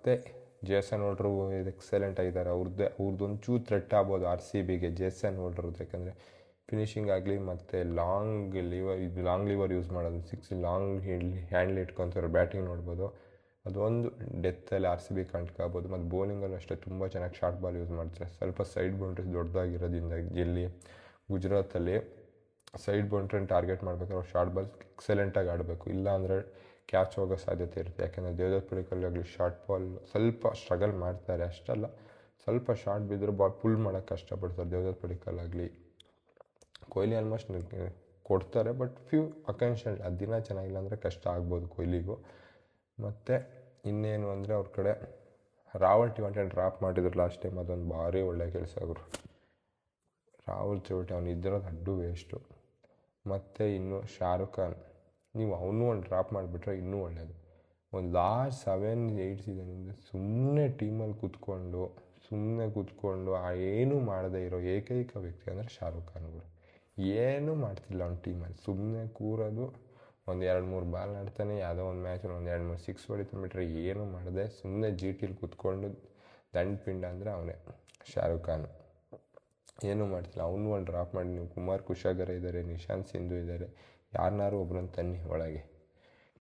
ಮತ್ತು Jason holder excellent ಆಗಿದ್ದಾರೆ. ಅವ್ರದ್ದೊಂದು ಚೂರು ಥ್ರೆಟ್ ಆಗ್ಬೋದು ಆರ್ ಸಿ ಬಿಗೆ ಜೇಸನ್ ಹೋಲ್ಡ್ರದ್ದು. ಯಾಕಂದರೆ ಫಿನಿಷಿಂಗ್ ಆಗಲಿ ಮತ್ತು ಲಾಂಗ್ ಲಿವರ್ ಯೂಸ್ ಮಾಡೋದು, ಲಾಂಗ್ ಹ್ಯಾಂಡ್ಲ್ ಇಟ್ಕೊತಾರೆ. ಬ್ಯಾಟಿಂಗ್ ನೋಡ್ಬೋದು, ಅದೊಂದು ಡೆತ್ತಲ್ಲಿ ಆರ್ ಸಿ ಬಿ ಕಂಡ್ಕೋಬೋದು. ಮತ್ತು ಬೌಲಿಂಗಲ್ಲೂ ಅಷ್ಟೇ ತುಂಬ ಚೆನ್ನಾಗಿ ಶಾರ್ಟ್ ಬಾಲ್ ಯೂಸ್ ಮಾಡ್ತಾರೆ. ಸ್ವಲ್ಪ ಸೈಡ್ ಬೌಂಡ್ರೀಸ್ ದೊಡ್ಡದಾಗಿರೋದ್ರಿಂದ ಎಲ್ಲಿ ಗುಜರಾತಲ್ಲಿ ಸೈಡ್ ಬೌಂಡ್ರಿನ ಟಾರ್ಗೆಟ್ ಮಾಡಬೇಕಾದ್ರೆ ಅವ್ರು ಶಾರ್ಟ್ ಬಾಲ್ ಎಕ್ಸಲೆಂಟಾಗಿ ಆಡಬೇಕು, ಇಲ್ಲ ಅಂದರೆ ಕ್ಯಾಚ್ ಹೋಗೋ ಸಾಧ್ಯತೆ ಇರುತ್ತೆ. ಯಾಕೆಂದರೆ ದೇವದತ್ ಪಡಿಕ್ಕಲ್ ಆಗಲಿ ಶಾರ್ಟ್ ಬಾಲ್ ಸ್ವಲ್ಪ ಸ್ಟ್ರಗಲ್ ಮಾಡ್ತಾರೆ, ಅಷ್ಟಲ್ಲ ಸ್ವಲ್ಪ ಶಾರ್ಟ್ ಬಿದ್ದರೂ ಬಾಲ್ ಪುಲ್ ಮಾಡೋಕ್ಕೆ ಕಷ್ಟಪಡ್ತಾರೆ ದೇವದತ್ ಪಡಿಕ್ಕಲ್ ಆಗಲಿ. ಕೊಹ್ಲಿ ಆಲ್ಮೋಸ್ಟ್ ಕೊಡ್ತಾರೆ, ಬಟ್ ಫ್ಯೂ ಅಕೇಶನ್ ಅದು ದಿನ ಚೆನ್ನಾಗಿಲ್ಲ ಅಂದರೆ ಕಷ್ಟ ಆಗ್ಬೋದು ಕೊಹ್ಲಿಗೂ. ಮತ್ತು ಇನ್ನೇನು ಅಂದರೆ ಅವ್ರ ಕಡೆ ರಾಹುಲ್ ಟಿವಾಂಟಿನ ಡ್ರಾಪ್ ಮಾಡಿದ್ರು ಲಾಸ್ಟ್ ಟೈಮ್, ಅದೊಂದು ಭಾರಿ ಒಳ್ಳೆಯ ಕೆಲಸ ಅವರು. ರಾಹುಲ್ ಟಿವಾಂಟಿ ಅವನು ಇದ್ದಿರೋದು ಅಡ್ಡು ವೇಸ್ಟು. ಮತ್ತು ಇನ್ನು ಶಾರುಖ್ ಖಾನ್, ನೀವು ಅವನು ಒಂದು ಡ್ರಾಪ್ ಮಾಡಿಬಿಟ್ರೆ ಇನ್ನೂ ಒಳ್ಳೆಯದು. ಒಂದು ಲಾಸ್ಟ್ 7-8 ಸೀಸನಿಂದ ಸುಮ್ಮನೆ ಟೀಮಲ್ಲಿ ಕೂತ್ಕೊಂಡು ಏನೂ ಮಾಡದೇ ಇರೋ ಏಕೈಕ ವ್ಯಕ್ತಿ ಅಂದರೆ ಶಾರುಖ್ ಖಾನ್ ಅವರು. ಏನೂ ಮಾಡ್ತಿಲ್ಲ ಅವ್ನ ಟೀಮಲ್ಲಿ, ಸುಮ್ಮನೆ ಕೂರೋದು, ಒಂದು 2-3 ಬಾಲ್ ಆಡ್ತಾನೆ, ಯಾವುದೋ ಒಂದು ಮ್ಯಾಚಲ್ಲಿ ಒಂದು 2-3 ಸಿಕ್ಸ್ ಹೊಡಿತಾನೆ ಬಿಟ್ಟರೆ ಏನೂ ಮಾಡದೆ ಸುಮ್ಮನೆ ಜಿ ಟಿಲಿ ಕೂತ್ಕೊಂಡು ದಂಡ ಪಿಂಡ ಅಂದರೆ ಅವನೇ ಶಾರುಖ್ ಖಾನ್. ಏನೂ ಮಾಡ್ತಿಲ್ಲ. ಅವನು ಒಂದು ಡ್ರಾಪ್ ಮಾಡಿ, ನೀವು ಕುಮಾರ್ ಕುಶಾಗರ ಇದ್ದಾರೆ, ನಿಶಾಂತ್ ಸಿಂಧು ಇದ್ದಾರೆ, ಯಾರನ್ನಾರು ಒಬ್ರನ್ನ ತನ್ನಿ ಒಳಗೆ.